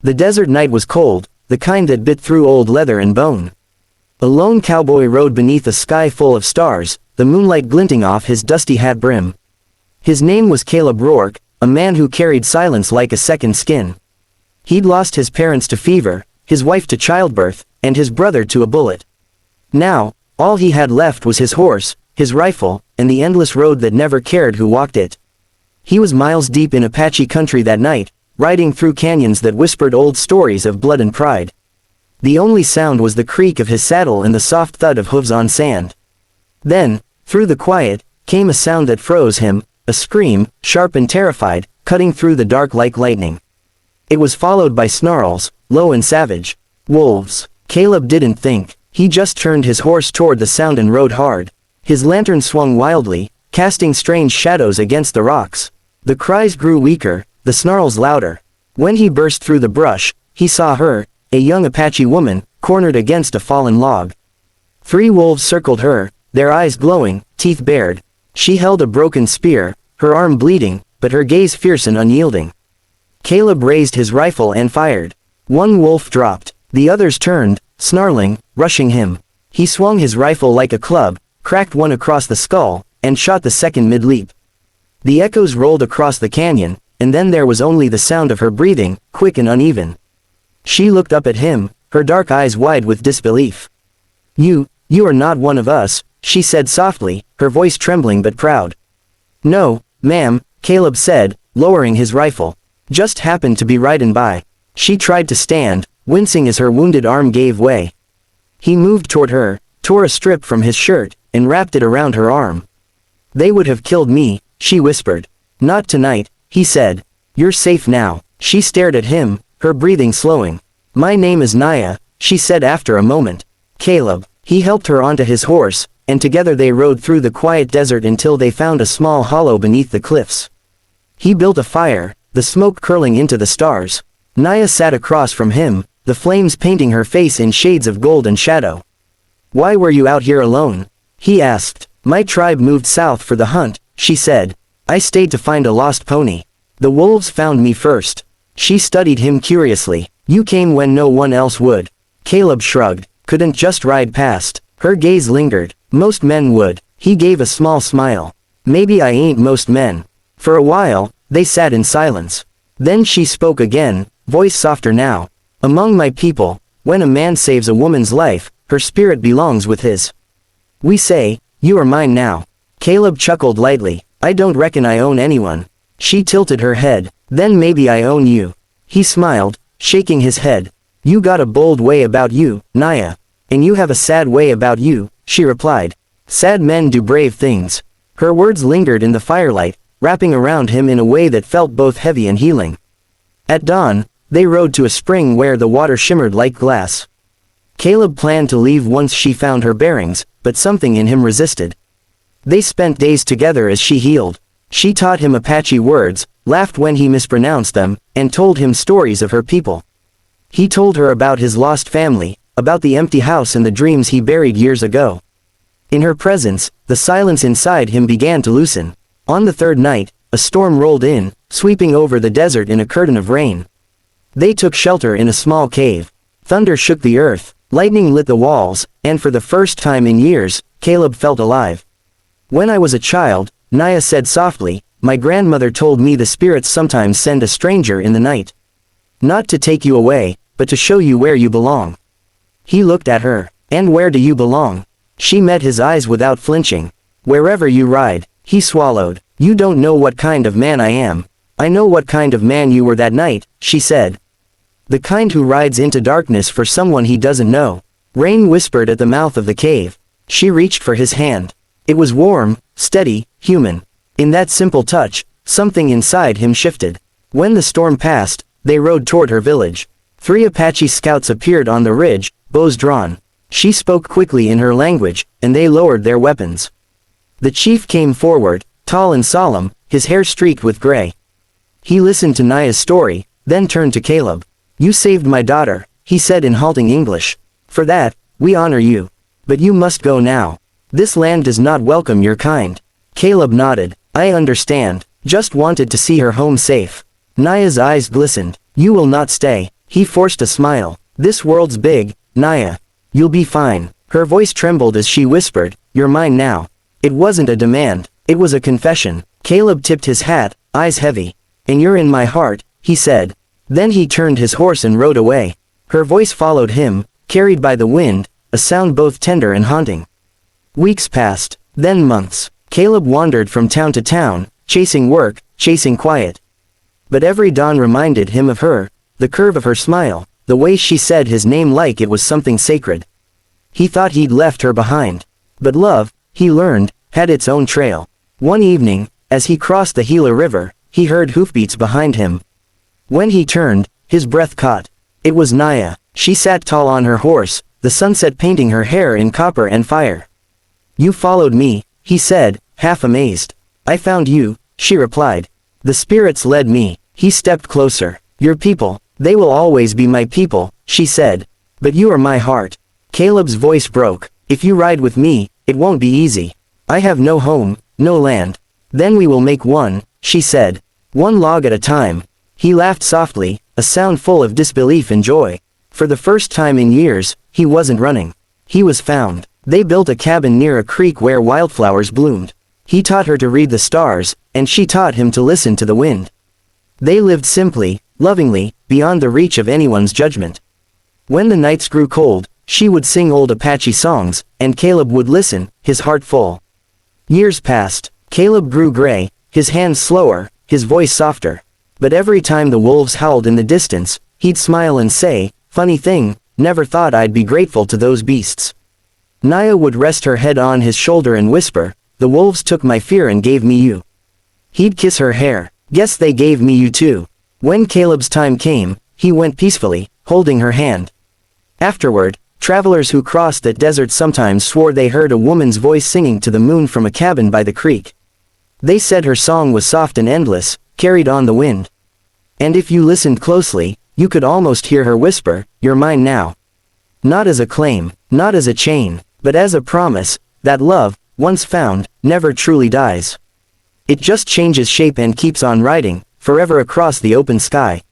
The desert night was cold, the kind that bit through old leather and bone. A lone cowboy rode beneath a sky full of stars, the moonlight glinting off his dusty hat brim. His name was Caleb Rourke, a man who carried silence like a second skin. He'd lost his parents to fever, his wife to childbirth, and his brother to a bullet. Now, all he had left was his horse, his rifle, and the endless road that never cared who walked it. He was miles deep in Apache country that night, riding through canyons that whispered old stories of blood and pride. The only sound was the creak of his saddle and the soft thud of hooves on sand. Then, through the quiet, came a sound that froze him, a scream, sharp and terrified, cutting through the dark like lightning. It was followed by snarls, low and savage. Wolves. Caleb didn't think, he just turned his horse toward the sound and rode hard. His lantern swung wildly, casting strange shadows against the rocks. The cries grew weaker, the snarls louder. When he burst through the brush, he saw her, a young Apache woman, cornered against a fallen log. 3 wolves circled her, their eyes glowing, teeth bared. She held a broken spear, her arm bleeding, but her gaze fierce and unyielding. Caleb raised his rifle and fired. 1 wolf dropped, the others turned, snarling, rushing him. He swung his rifle like a club, cracked one across the skull, and shot the second mid-leap. The echoes rolled across the canyon, and then there was only the sound of her breathing, quick and uneven. She looked up at him, her dark eyes wide with disbelief. You are not one of us," she said softly, her voice trembling but proud. "No, ma'am," Caleb said, lowering his rifle. "Just happened to be riding by." She tried to stand, wincing as her wounded arm gave way. He moved toward her, tore a strip from his shirt, and wrapped it around her arm. "They would have killed me," she whispered. "Not tonight," he said. "You're safe now." She stared at him, her breathing slowing. "My name is Naya," she said after a moment. "Caleb." He helped her onto his horse, and together they rode through the quiet desert until they found a small hollow beneath the cliffs. He built a fire, the smoke curling into the stars. Naya sat across from him, the flames painting her face in shades of gold and shadow. "Why were you out here alone?" he asked. "My tribe moved south for the hunt," she said. "I stayed to find a lost pony. The wolves found me first." She studied him curiously. "You came when no one else would." Caleb shrugged. "Couldn't just ride past." Her gaze lingered. "Most men would." He gave a small smile. "Maybe I ain't most men." For a while, they sat in silence. Then she spoke again, voice softer now. "Among my people, when a man saves a woman's life, her spirit belongs with his. We say, you are mine now." Caleb chuckled lightly. "I don't reckon I own anyone." She tilted her head. "Then maybe I own you." He smiled, shaking his head. "You got a bold way about you, Naya. And you have a sad way about you," she replied. "Sad men do brave things." Her words lingered in the firelight, wrapping around him in a way that felt both heavy and healing. At dawn, they rode to a spring where the water shimmered like glass. Caleb planned to leave once she found her bearings, but something in him resisted. They spent days together as she healed. She taught him Apache words, laughed when he mispronounced them, and told him stories of her people. He told her about his lost family, about the empty house and the dreams he buried years ago. In her presence, the silence inside him began to loosen. On the 3rd night, a storm rolled in, sweeping over the desert in a curtain of rain. They took shelter in a small cave. Thunder shook the earth, lightning lit the walls, and for the first time in years, Caleb felt alive. "When I was a child," Naya said softly, "my grandmother told me the spirits sometimes send a stranger in the night. Not to take you away, but to show you where you belong." He looked at her. "And where do you belong?" She met his eyes without flinching. "Wherever you ride." He swallowed. "You don't know what kind of man I am." "I know what kind of man you were that night," she said. "The kind who rides into darkness for someone he doesn't know." Rain whispered at the mouth of the cave. She reached for his hand. It was warm, steady, human. In that simple touch, something inside him shifted. When the storm passed, they rode toward her village. 3 Apache scouts appeared on the ridge, bows drawn. She spoke quickly in her language, and they lowered their weapons. The chief came forward, tall and solemn, his hair streaked with gray. He listened to Naya's story, then turned to Caleb. "You saved my daughter," he said in halting English. "For that, we honor you. But you must go now. This land does not welcome your kind." Caleb nodded. "I understand. Just wanted to see her home safe." Naya's eyes glistened. "You will not stay," He forced a smile. This world's big, Naya. You'll be fine. Her voice trembled as she whispered, "You're mine now." It wasn't a demand, it was a confession. Caleb tipped his hat, eyes heavy. "And you're in my heart," he said. Then he turned his horse and rode away. Her voice followed him, carried by the wind, a sound both tender and haunting. Weeks passed, then months. Caleb wandered from town to town, chasing work, chasing quiet. But every dawn reminded him of her, the curve of her smile, the way she said his name like it was something sacred. He thought he'd left her behind. But love, he learned, had its own trail. One evening, as he crossed the Gila River, he heard hoofbeats behind him. When he turned, his breath caught. It was Naya. She sat tall on her horse, the sunset painting her hair in copper and fire. "You followed me," he said, half amazed. "I found you," she replied. "The spirits led me." He stepped closer. "Your people, they will always be my people," she said. "But you are my heart." Caleb's voice broke. "If you ride with me, it won't be easy. I have no home, no land. Then we will make one," she said. "One log at a time." He laughed softly, a sound full of disbelief and joy. For the first time in years, he wasn't running. He was found. They built a cabin near a creek where wildflowers bloomed. He taught her to read the stars, and she taught him to listen to the wind. They lived simply, lovingly, beyond the reach of anyone's judgment. When the nights grew cold, she would sing old Apache songs, and Caleb would listen, his heart full. Years passed. Caleb grew gray, his hands slower, his voice softer. But every time the wolves howled in the distance, he'd smile and say, "Funny thing, never thought I'd be grateful to those beasts." Naya would rest her head on his shoulder and whisper, "The wolves took my fear and gave me you." He'd kiss her hair, "Guess they gave me you too." When Caleb's time came, he went peacefully, holding her hand. Afterward, travelers who crossed that desert sometimes swore they heard a woman's voice singing to the moon from a cabin by the creek. They said her song was soft and endless, carried on the wind. And if you listened closely, you could almost hear her whisper, "You're mine now." Not as a claim, not as a chain, but as a promise, that love, once found, never truly dies. It just changes shape and keeps on riding, forever across the open sky.